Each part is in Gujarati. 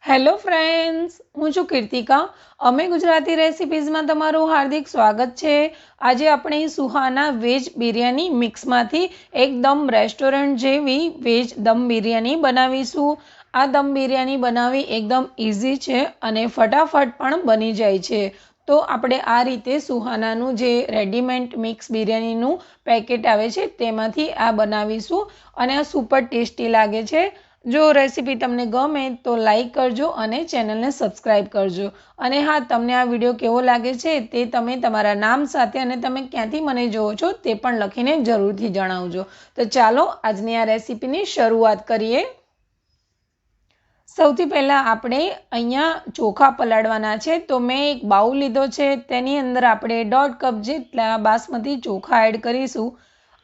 હેલો ફ્રેન્ડ્સ, હું છું કીર્તિકા. અમે ગુજરાતી રેસિપીઝમાં તમારું હાર્દિક સ્વાગત છે. આજે આપણે સુહાના વેજ બિરયાની મિક્સમાંથી એકદમ રેસ્ટોરન્ટ જેવી વેજ દમ બિરયાની બનાવીશું. આ દમ બિરયાની બનાવવી એકદમ ઇઝી છે અને ફટાફટ પણ બની જાય છે. તો આપણે આ રીતે સુહાનાનું જે રેડીમેડ મિક્સ બિરયાનીનું પેકેટ આવે છે તેમાંથી આ બનાવીશું અને આ સુપર ટેસ્ટી લાગે છે. જો રેસીપી તમને ગમે તો લાઈક કરજો અને ચેનલને સબસ્ક્રાઈબ કરજો. અને હા, તમને આ વિડીયો કેવો લાગે છે તે તમે તમારા નામ સાથે અને તમે ક્યાંથી મને જુઓ છો તે પણ લખીને જરૂરથી જણાવજો. તો ચાલો આજની આ રેસીપીની શરૂઆત કરીએ. સૌથી પહેલાં આપણે અહીંયા ચોખા પલાળવાના છે. તો મેં એક બાઉલ લીધો છે, તેની અંદર આપણે 1.5 કપ જેટલા બાસમતી ચોખા એડ કરીશું.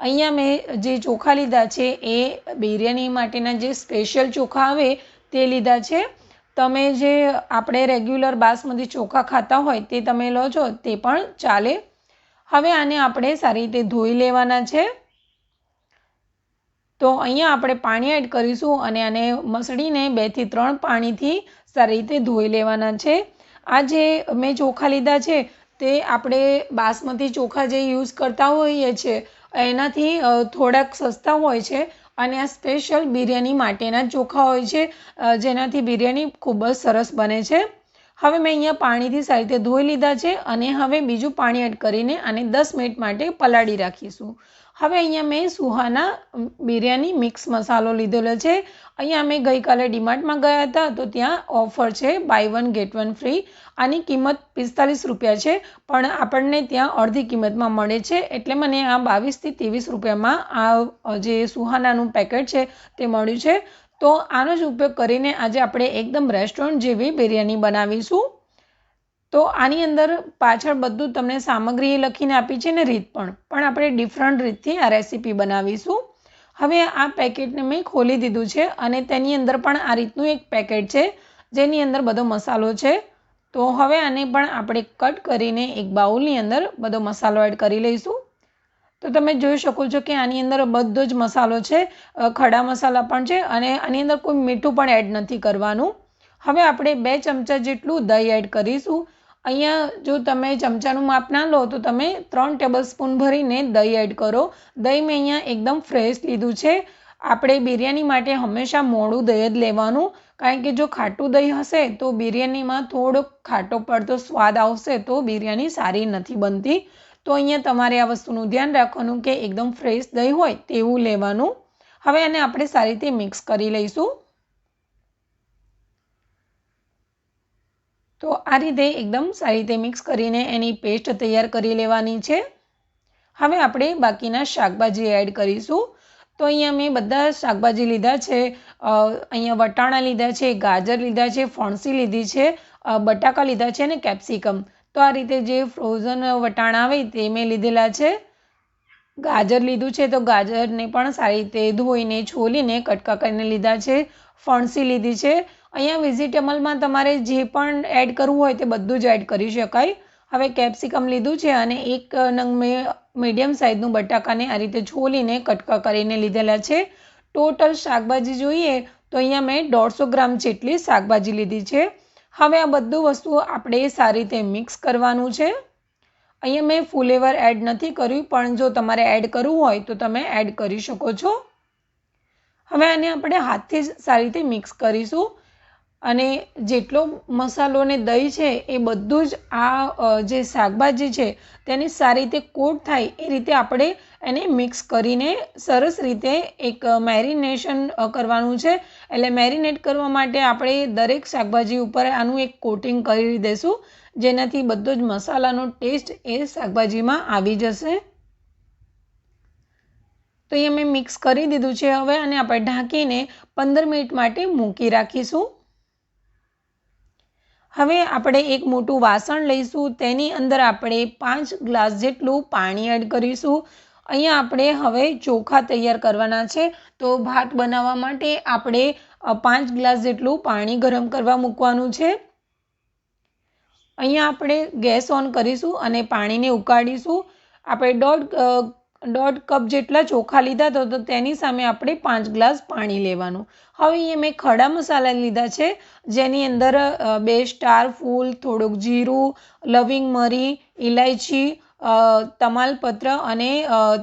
અહીંયા મેં જે ચોખા લીધા છે એ બિરયાની માટેના જે સ્પેશિયલ ચોખા આવે તે લીધા છે. તમે જે આપણે રેગ્યુલર બાસમતી ચોખા ખાતા હોય તે તમે લો છો તે પણ ચાલે. હવે આને આપણે સારી રીતે ધોઈ લેવાના છે. તો અહીંયા આપણે પાણી એડ કરીશું અને આને મસળીને 2 થી 3 પાણીથી સારી રીતે ધોઈ લેવાના છે. આ જે મેં ચોખા લીધા છે તે આપણે બાસમતી ચોખા જે યુઝ કરતા હોઈએ છીએ એનાથી થોડાક સસ્તા હોય છે અને આ સ્પેશિયલ બિરયાની માટેના ચોખા હોય છે, જેનાથી બિરયાની ખૂબ જ સરસ બને છે. હવે મેં અહીંયા પાણીથી સારી રીતે ધોઈ લીધા છે અને હવે બીજું પાણી એડ કરીને આને 10 મિનિટ માટે પલાળી રાખીશું. હવે અહીંયા મેં સુહાના બિરયાની મિક્સ મસાલો લીધેલો છે. અહીંયા અમે ગઈકાલે ડીમાર્ટમાં ગયા હતા તો ત્યાં ઓફર છે, બાય 1 ગેટ 1 ફ્રી. આની કિંમત 45 રૂપિયા છે, પણ આપણને ત્યાં અડધી કિંમતમાં મળે છે, એટલે મને આ 22 થી 23 રૂપિયામાં આ જે સુહાનાનું પેકેટ છે તે મળ્યું છે. તો આનો જ ઉપયોગ કરીને આજે આપણે એકદમ રેસ્ટોરન્ટ જેવી બિરયાની બનાવીશું. તો આની અંદર પાછળ બધું તમને સામગ્રી લખીને આપી છે ને રીત પણ આપણે ડિફરન્ટ રીતથી આ રેસીપી બનાવીશું. હવે આ પેકેટને મેં ખોલી દીધું છે અને તેની અંદર પણ આ રીતનું એક પેકેટ છે જેની અંદર બધો મસાલો છે. તો હવે આને પણ આપણે કટ કરીને એક બાઉલની અંદર બધો મસાલો એડ કરી લઈશું. તો તમે જોઈ શકો છો કે આની અંદર બધો જ મસાલો છે, ખડા મસાલા પણ છે અને આની અંદર કોઈ મીઠું પણ એડ નથી કરવાનું. હવે આપણે 2 ચમચા જેટલું દહીં એડ કરીશું. અહીંયા જો તમે ચમચાનું માપ ના લો તો તમે 3 ટેબલસ્પૂન ભરીને દહીં એડ કરો. દહીં મેં અહીંયા એકદમ ફ્રેશ લીધું છે. આપણે બિરયાની માટે હંમેશા મોડું દહીં જ લેવાનું, કારણ કે જો ખાટું દહીં હશે તો બિરયાનીમાં થોડોક ખાટો પડતો સ્વાદ આવશે તો બિરયાની સારી નથી બનતી. તો અહીંયા તમારે આ વસ્તુનું ધ્યાન રાખવાનું કે એકદમ ફ્રેશ દહીં હોય તેવું લેવાનું. હવે આને આપણે સારી રીતે મિક્સ કરી લઈશું. તો આ રીતે એકદમ સારી રીતે મિક્સ કરીને એની પેસ્ટ તૈયાર કરી લેવાની છે. હવે આપણે બાકીના શાકભાજી એડ કરીશું. તો અહીંયા મેં બધા શાકભાજી લીધા છે. અહીંયા વટાણા લીધા છે, ગાજર લીધા છે, ફણસી લીધી છે, બટાકા લીધા છે અને કેપ્સિકમ. તો આ રીતે જે ફ્રોઝન વટાણા આવે તે મેં લીધેલા છે. ગાજર લીધું છે તો ગાજરને પણ સારી રીતે ધોઈને છોલીને કટકા કરીને લીધા છે. ફણસી લીધી છે. અહીંયા વેજીટેબલમાં તમારે જે પણ એડ કરવું હોય તે બધું જ એડ કરી શકાય. હવે કેપ્સિકમ લીધું છે અને એક નંગ મેં મીડિયમ સાઇઝનું બટાકાને આ રીતે છોલીને કટકા કરીને લીધેલા છે. ટોટલ શાકભાજી જોઈએ તો અહીંયા મેં 150 ગ્રામ જેટલી શાકભાજી લીધી છે. હવે આ બધું વસ્તુ આપણે સારી રીતે મિક્સ કરવાનું છે. અહીંયા મેં ફ્લેવર એડ નથી કર્યું, પણ જો તમારે એડ કરવું હોય તો તમે એડ કરી શકો છો. હવે આને આપણે હાથથી જ સારી રીતે મિક્સ કરીશું અને જેટલો મસાલો ને દહીં છે એ બધું જ આ જે શાકભાજી છે તેની સારી રીતે કોટ થાય એ રીતે આપણે એને મિક્સ કરીને સરસ રીતે એક મેરિનેશન કરવાનું છે. એટલે મેરિનેટ કરવા માટે આપણે દરેક શાકભાજી ઉપર આનું એક કોટિંગ કરી દઈશું, જેનાથી બધો જ મસાલાનો ટેસ્ટ એ શાકભાજીમાં આવી જશે. તો અહીંયા મેં મિક્સ કરી દીધું છે. હવે આને આપણે ઢાંકીને 15 મિનિટ માટે મૂકી રાખીશું. હવે આપણે એક મોટું વાસણ લઈશું. તેની અંદર આપણે 5 ગ્લાસ જેટલું પાણી એડ કરીશું. અહીંયા આપણે હવે ચોખા તૈયાર કરવાના છે. તો ભાત બનાવવા માટે આપણે 5 ગ્લાસ જેટલું પાણી ગરમ કરવા મૂકવાનું છે. અહીંયા આપણે ગેસ ઓન કરીશું અને પાણીને ઉકાળીશું. આપણે 1.5 1.5 કપ જેટલા ચોખા લીધા હતા, તો તેની સામે આપણે 5 ગ્લાસ પાણી લેવાનું. હવે અહીંયા મેં ખડા મસાલા લીધા છે, જેની અંદર 2 સ્ટાર ફૂલ, થોડુંક જીરું, લવિંગ મરી, ઇલાયચી, તમાલપત્ર અને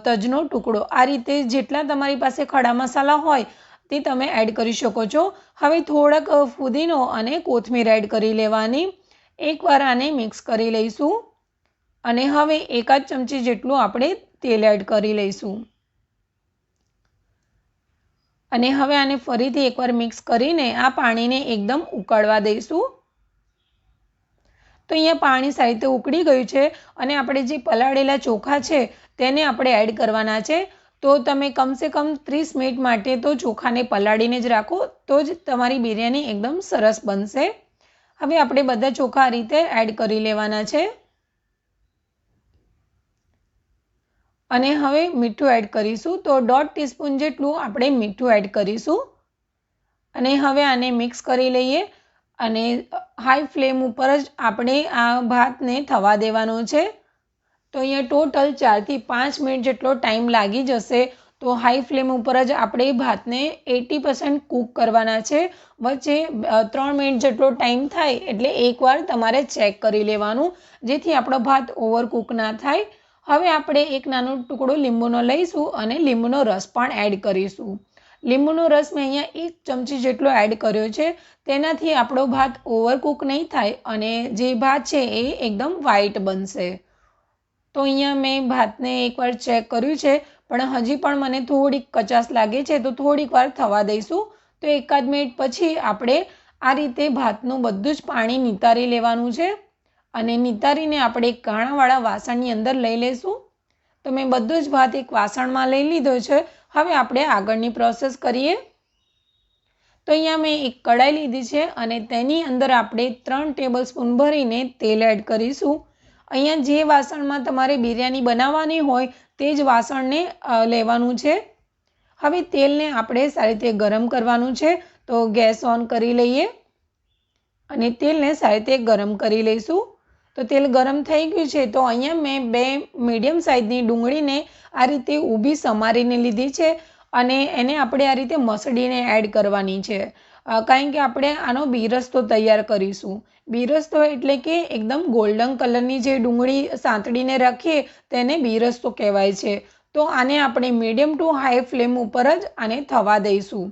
તજનો ટુકડો. આ રીતે જેટલા તમારી પાસે ખડા મસાલા હોય તે તમે એડ કરી શકો છો. હવે થોડાક ફુદીનો અને કોથમીર એડ કરી લેવાની. એકવાર આને મિક્સ કરી લઈશું અને હવે 1 ચમચી જેટલું આપણે તેલ એડ કરી લઈશું અને હવે આને ફરીથી એકવાર મિક્સ કરીને આ પાણીને એકદમ ઉકળવા દઈશું. તો અહીંયા પાણી સારી રીતે ઉકળી ગયું છે અને આપણે જે પલાળેલા ચોખા છે તેને આપણે એડ કરવાના છે. તો તમે કમસે કમ 30 મિનિટ માટે તો ચોખાને પલાળીને જ રાખો, તો જ તમારી બિરયાની એકદમ સરસ બનશે. હવે આપણે બધા ચોખા આ રીતે એડ કરી લેવાના છે અને હવે મીઠું એડ કરીશું. તો 1.5 ટીસ્પૂન જેટલું આપણે મીઠું એડ કરીશું અને હવે આને મિક્સ કરી લઈએ અને હાઈ ફ્લેમ ઉપર જ આપણે આ ભાતને થવા દેવાનો છે. તો અહીંયા ટોટલ 4 થી 5 મિનિટ જેટલો ટાઈમ લાગી જશે. તો હાઈ ફ્લેમ ઉપર જ આપણે ભાતને 80% કૂક કરવાના છે. વચ્ચે 3 મિનિટ જેટલો ટાઈમ થાય એટલે એકવાર તમારે ચેક કરી લેવાનું, જેથી આપણો ભાત ઓવરકૂક ના થાય. હવે આપણે એક નાનો ટુકડો લીંબુનો લઈશું અને લીંબુનો રસ પણ એડ કરીશું. લીંબુનો રસ મેં અહીંયા 1 ચમચી જેટલો એડ કર્યો છે. તેનાથી આપણો ભાત ઓવરકૂક નહીં થાય અને જે ભાત છે એ એકદમ વ્હાઈટ બનશે. તો અહીંયા મેં ભાતને એકવાર ચેક કર્યું છે, પણ હજી પણ મને થોડીક કચાશ લાગે છે, તો થોડીક વાર થવા દઈશું. તો 1 મિનિટ પછી આપણે આ રીતે ભાતનું બધું જ પાણી નિતારી લેવાનું છે અને નિતારીને આપણે એક કાણાવાળા વાસણની અંદર લઈ લઈશું. તો મેં બધું જ ભાત એક વાસણમાં લઈ લીધો છે. હવે આપણે આગળની પ્રોસેસ કરીએ. તો અહીંયા મેં એક કઢાઈ લીધી છે અને તેની અંદર આપણે 3 ટેબલસ્પૂન ભરીને તેલ એડ કરીશું. અહીંયા જે વાસણમાં તમારે બિરયાની બનાવવાની હોય તે જ વાસણને લેવાનું છે. હવે તેલને આપણે સારી રીતે ગરમ કરવાનું છે. તો ગેસ ઓન કરી લઈએ અને તેલને સારી રીતે ગરમ કરી લઈશું. તો તેલ ગરમ થઈ ગયું છે. તો અહીંયા મેં 2 મીડિયમ સાઇઝની ડુંગળીને આ રીતે ઊભી સમારીને લીધી છે અને એને આપણે આ રીતે મસળીને એડ કરવાની છે, કારણ કે આપણે આનો બીરસ્તો તૈયાર કરીશું. બીરસ્તો એટલે કે એકદમ ગોલ્ડન કલરની જે ડુંગળી સાંતળીને રાખીએ તેને બીરસ્તો કહેવાય છે. તો આને આપણે મીડિયમ ટુ હાઈ ફ્લેમ ઉપર જ આને થવા દઈશું.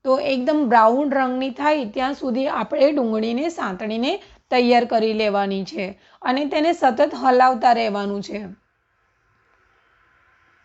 તો એકદમ બ્રાઉન રંગની થાય ત્યાં સુધી આપણે ડુંગળીને સાંતળીને તૈયાર કરી લેવાની છે અને તેને સતત હલાવતા રહેવાનું છે.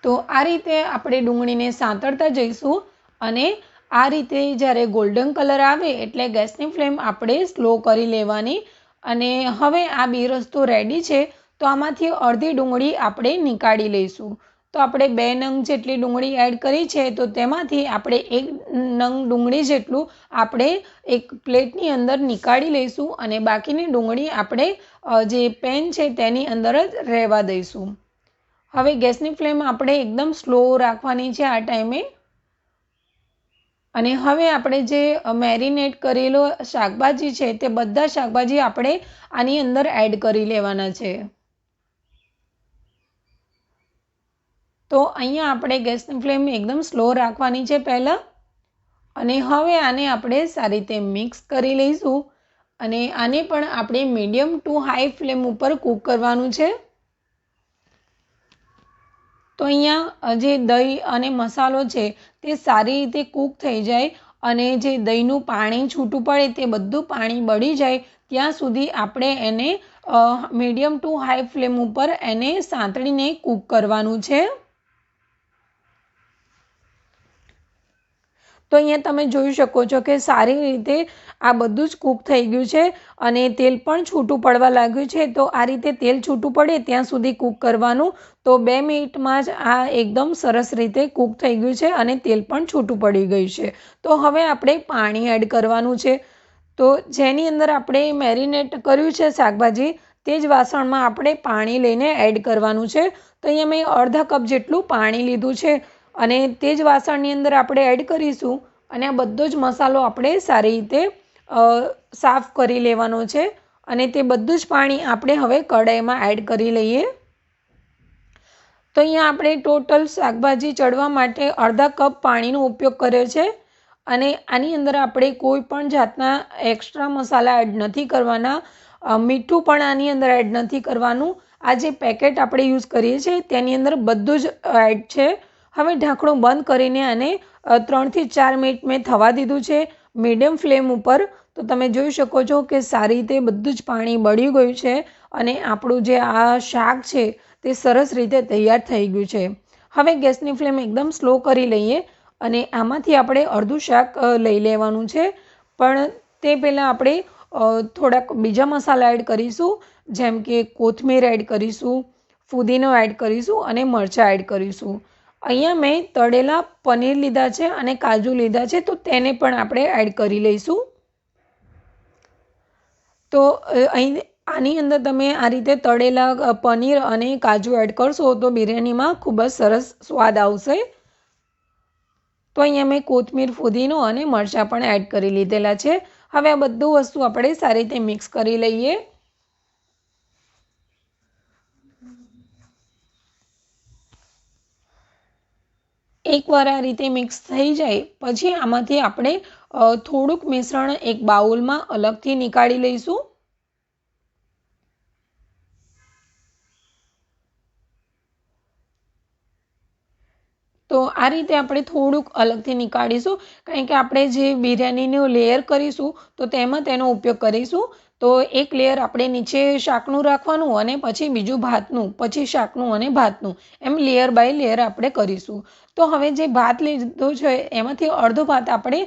તો આ રીતે આપણે ડુંગળીને સાંતળતા જઈશું અને આ રીતે જ્યારે ગોલ્ડન કલર આવે એટલે ગેસની ફ્લેમ આપણે સ્લો કરી લેવાની. અને હવે આ બીરસ્તો રેડી છે. તો આમાંથી અડધી ડુંગળી આપણે નીકાળી લઈશું. તો આપણે 2 નંગ જેટલી ડુંગળી એડ કરી છે, તો તેમાંથી આપણે 1 નંગ ડુંગળી જેટલું આપણે એક પ્લેટની અંદર નીકાળી લઈશું અને બાકીની ડુંગળી આપણે જે પેન છે તેની અંદર જ રહેવા દઈશું. હવે ગેસની ફ્લેમ આપણે એકદમ સ્લો રાખવાની છે આ ટાઈમે. અને હવે આપણે જે મેરિનેટ કરેલો શાકભાજી છે તે બધા શાકભાજી આપણે આની અંદર એડ કરી લેવાના છે. તો અહીંયા આપણે ગેસની ફ્લેમ એકદમ સ્લો રાખવાની છે પહેલાં અને હવે આને આપણે સારી રીતે મિક્સ કરી લઈશું અને આને પણ આપણે મીડિયમ ટુ હાઈ ફ્લેમ ઉપર કૂક કરવાનું છે. તો અહીંયા જે દહીં અને મસાલો છે તે સારી રીતે કૂક થઈ જાય અને જે દહીંનું પાણી છૂટું પડે તે બધું પાણી બળી જાય ત્યાં સુધી આપણે એને મીડિયમ ટુ હાઈ ફ્લેમ ઉપર એને સાંતળીને કૂક કરવાનું છે. તો અહીંયા તમે જોઈ શકો છો કે સારી રીતે આ બધું જ કૂક થઈ ગયું છે અને તેલ પણ છૂટું પડવા લાગ્યું છે. તો આ રીતે તેલ છૂટું પડે ત્યાં સુધી કૂક કરવાનું. તો 2 મિનિટમાં જ આ એકદમ સરસ રીતે કૂક થઈ ગયું છે અને તેલ પણ છૂટું પડી ગયું છે. તો હવે આપણે પાણી એડ કરવાનું છે. તો જેની અંદર આપણે મેરિનેટ કર્યું છે શાકભાજી તે જ વાસણમાં આપણે પાણી લઈને એડ કરવાનું છે. તો અહીંયા મેં અડધા કપ જેટલું પાણી લીધું છે અને તે જ વાસણની અંદર આપણે એડ કરીશું અને આ બધો જ મસાલો આપણે સારી રીતે સાફ કરી લેવાનો છે અને તે બધું જ પાણી આપણે હવે કઢાઈમાં એડ કરી લઈએ. તો તો અહીંયા આપણે ટોટલ શાકભાજી ચડવા માટે અડધા કપ પાણીનો ઉપયોગ કર્યો છે અને આની અંદર આપણે કોઈ પણ જાતના એક્સ્ટ્રા મસાલા એડ નથી કરવાના, મીઠું પણ આની અંદર એડ નથી કરવાનું. આ જે પેકેટ આપણે યુઝ કરીએ છીએ તેની અંદર બધું જ એડ છે. હવે ઢાંકણું બંધ કરીને આને 3 થી 4 મિનિટ મેં થવા દીધું છે મીડિયમ ફ્લેમ ઉપર. તો તમે જોઈ શકો છો કે સારી રીતે બધું જ પાણી બળી ગયું છે અને આપણું જે આ શાક છે તે સરસ રીતે તૈયાર થઈ ગયું છે. હવે ગેસની ફ્લેમ એકદમ સ્લો કરી લઈએ અને આમાંથી આપણે અડધું શાક લઈ લેવાનું છે. પણ તે પહેલાં આપણે થોડાક બીજા મસાલા એડ કરીશું, જેમ કે કોથમીર એડ કરીશું, ફુદીનો એડ કરીશું અને મરચાં એડ કરીશું. અહીંયા મેં તળેલા પનીર લીધા છે અને કાજુ લીધા છે, તો તેને પણ આપણે એડ કરી લઈશું. તો અહીં આની અંદર તમે આ રીતે તળેલા પનીર અને કાજુ એડ કરશો તો બિરયાનીમાં ખૂબ જ સરસ સ્વાદ આવશે. તો અહીંયા મેં કોથમીર, ફુદીનો અને મરચાં પણ એડ કરી લીધેલા છે. હવે આ બધું વસ્તુ આપણે સારી રીતે મિક્સ કરી લઈએ. એકવાર આ રીતે મિક્સ થઈ જાય પછી આમાંથી આપણે થોડુંક મિશ્રણ એક બાઉલમાં અલગથી નીકાળી લઈશું. તો આ રીતે આપણે થોડુંક અલગથી નીકાળીશું, કારણ કે આપણે જે બિરયાનીનું લેયર કરીશું તો તેમાં તેનો ઉપયોગ કરીશું. તો એક લેયર આપણે નીચે શાકનું રાખવાનું અને પછી બીજું ભાતનું, પછી શાકનું અને ભાતનું, એમ લેયર બાય લેયર આપણે કરીશું. તો હવે જે ભાત લીધો છે એમાંથી અડધો ભાત આપણે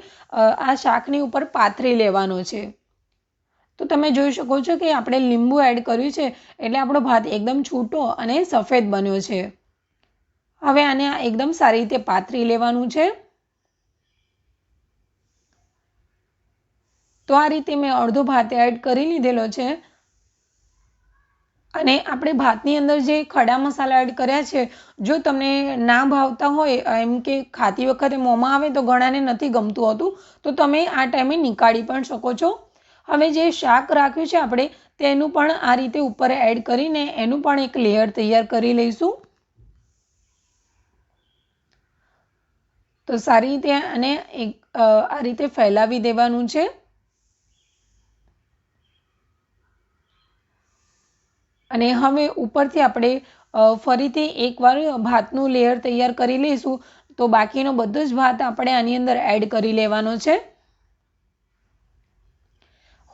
આ શાકની ઉપર પાથરી લેવાનો છે. તો તમે જોઈ શકો છો કે આપણે લીંબુ એડ કર્યું છે એટલે આપણો ભાત એકદમ છૂટો અને સફેદ બન્યો છે. હવે આને એકદમ સારી રીતે પાથરી લેવાનું છે. તો આ રીતે મેં અડધો ભાત એડ કરી લીધેલો છે અને આપણે ભાતની અંદર જે ખડા મસાલા એડ કર્યા છે, જો તમને ના ભાવતા હોય, એમ કે ખાતી વખતે મોંમાં આવે તો ઘણાને નથી ગમતું હોતું, તો તમે આ ટાઈમે નીકાળી પણ શકો છો. હવે જે શાક રાખ્યું છે આપણે તેનું પણ આ રીતે ઉપર એડ કરીને એનું પણ એક લેયર તૈયાર કરી લઈશું. તો સારી રીતે આને આ રીતે ફેલાવી દેવાનું છે. અને હવે ઉપરથી આપણે ફરીથી એકવાર ભાતનું લેયર તૈયાર કરી લઈશું. તો બાકીનો બધો જ ભાત આપણે આની અંદર એડ કરી લેવાનો છે.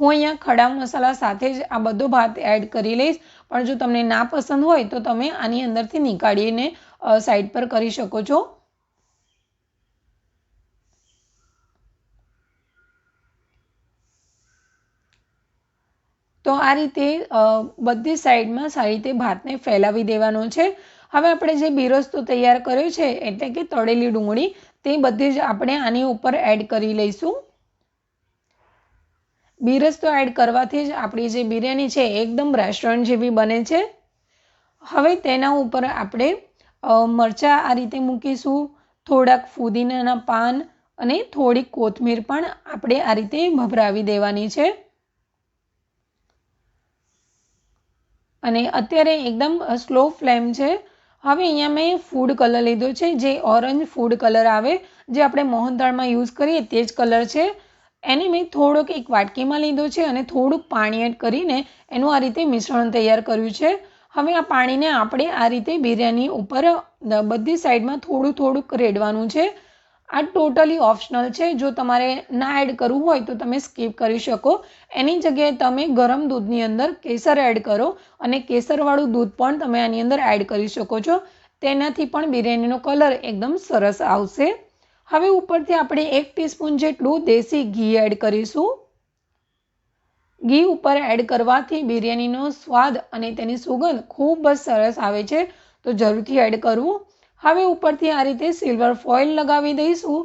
હું અહીંયા ખડા મસાલા સાથે જ આ બધો ભાત એડ કરી લઈશ, પણ જો તમને ના પસંદ હોય તો તમે આની અંદરથી નીકાળીને સાઈડ પર કરી શકો છો. તો આ રીતે બધી સાઈડમાં સારી રીતે ભાતને ફેલાવી દેવાનો છે. હવે આપણે જે બિરસ્તો તૈયાર કર્યો છે, એટલે કે તળેલી ડુંગળી, તે બધી જ આપણે આની ઉપર એડ કરી લઈશું. બિરસ્તો એડ કરવાથી જ આપણી જે બિરયાની છે એકદમ રેસ્ટોરન્ટ જેવી બને છે. હવે તેના ઉપર આપણે મરચાં આ રીતે મૂકીશું, થોડાક ફુદીનાના પાન અને થોડીક કોથમીર પણ આપણે આ રીતે ભભરાવી દેવાની છે. અને અત્યારે એકદમ સ્લો ફ્લેમ છે. હવે અહીંયા મેં ફૂડ કલર લીધો છે, જે ઓરેન્જ ફૂડ કલર આવે, જે આપણે મોહનથાળમાં યુઝ કરીએ તે જ કલર છે. એને મેં થોડોક એક વાટકીમાં લીધો છે અને થોડુંક પાણી એડ કરીને એનું આ રીતે મિશ્રણ તૈયાર કર્યું છે. હવે આ પાણીને આપણે આ રીતે બિરયાની ઉપર બધી સાઈડમાં થોડું થોડુંક રેડવાનું છે. આ ટોટલી ઓપ્શનલ છે. જો તમારે ના એડ કરવું હોય તો તમે સ્કીપ કરી શકો. એની જગ્યાએ તમે ગરમ દૂધની અંદર કેસર એડ કરો અને કેસરવાળું દૂધ પણ તમે આની અંદર એડ કરી શકો છો. તેનાથી પણ બિરયાનીનો કલર એકદમ સરસ આવશે. હવે ઉપરથી આપણે 1 ટીસ્પૂન જેટલું દેશી ઘી એડ કરીશું. ઘી ઉપર એડ કરવાથી બિરયાનીનો સ્વાદ અને તેની સુગંધ ખૂબ જ સરસ આવે છે, તો જરૂરથી એડ કરવું. હવે ઉપરથી આ રીતે સિલ્વર ફોઇલ લગાવી દઈશું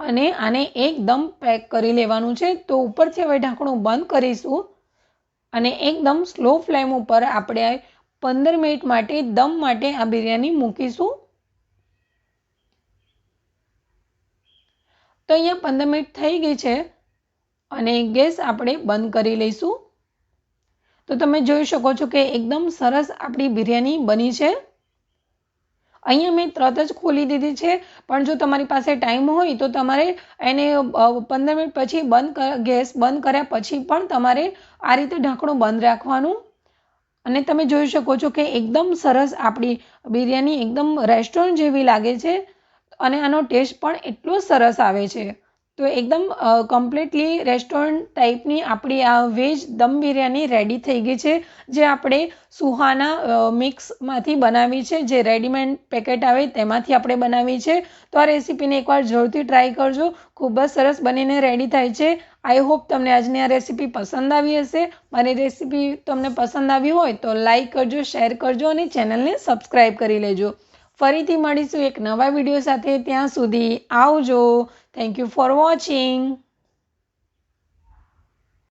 અને આને એકદમ પેક કરી લેવાનું છે. તો ઉપરથી હવે ઢાંકણું બંધ કરીશું અને એકદમ સ્લો ફ્લેમ ઉપર આપણે 15 મિનિટ માટે દમ માટે આ બિરયાની મૂકીશું. તો અહીંયા 15 મિનિટ થઈ ગઈ છે અને ગેસ આપણે બંધ કરી લઈશું. તો તમે જોઈ શકો છો કે એકદમ સરસ આપણી બિરયાની બની છે. અહીંયા મેં તરત જ ખોલી દીધી છે, પણ જો તમારી પાસે ટાઈમ હોય તો તમારે એને 15 મિનિટ પછી ગેસ બંધ કર્યા પછી પણ તમારે આ રીતે ઢાંકણું બંધ રાખવાનું. અને તમે જોઈ શકો છો કે એકદમ સરસ આપણી બિરયાની એકદમ રેસ્ટોરન્ટ જેવી લાગે છે અને આનો ટેસ્ટ પણ એટલો સરસ આવે છે. તો એકદમ કમ્પ્લીટલી રેસ્ટોરન્ટ ટાઈપની આપણી આ વેજ દમ બિરયાની રેડી થઈ ગઈ છે, જે આપણે સુહાના મિક્સમાંથી બનાવી છે, જે રેડીમેડ પેકેટ આવે તેમાંથી આપણે બનાવી છે. તો આ રેસીપીને એકવાર જરૂરથી ટ્રાય કરજો, ખૂબ જ સરસ બનીને રેડી થાય છે. આઈ હોપ તમને આજની આ રેસીપી પસંદ આવી હશે. મારી રેસીપી તમને પસંદ આવી હોય તો લાઈક કરજો, શેર કરજો અને ચેનલને સબસ્ક્રાઈબ કરી લેજો. ફરીથી મળીશું એક નવા વિડીયો સાથે. ત્યાં સુધી આવજો. Thank you for watching.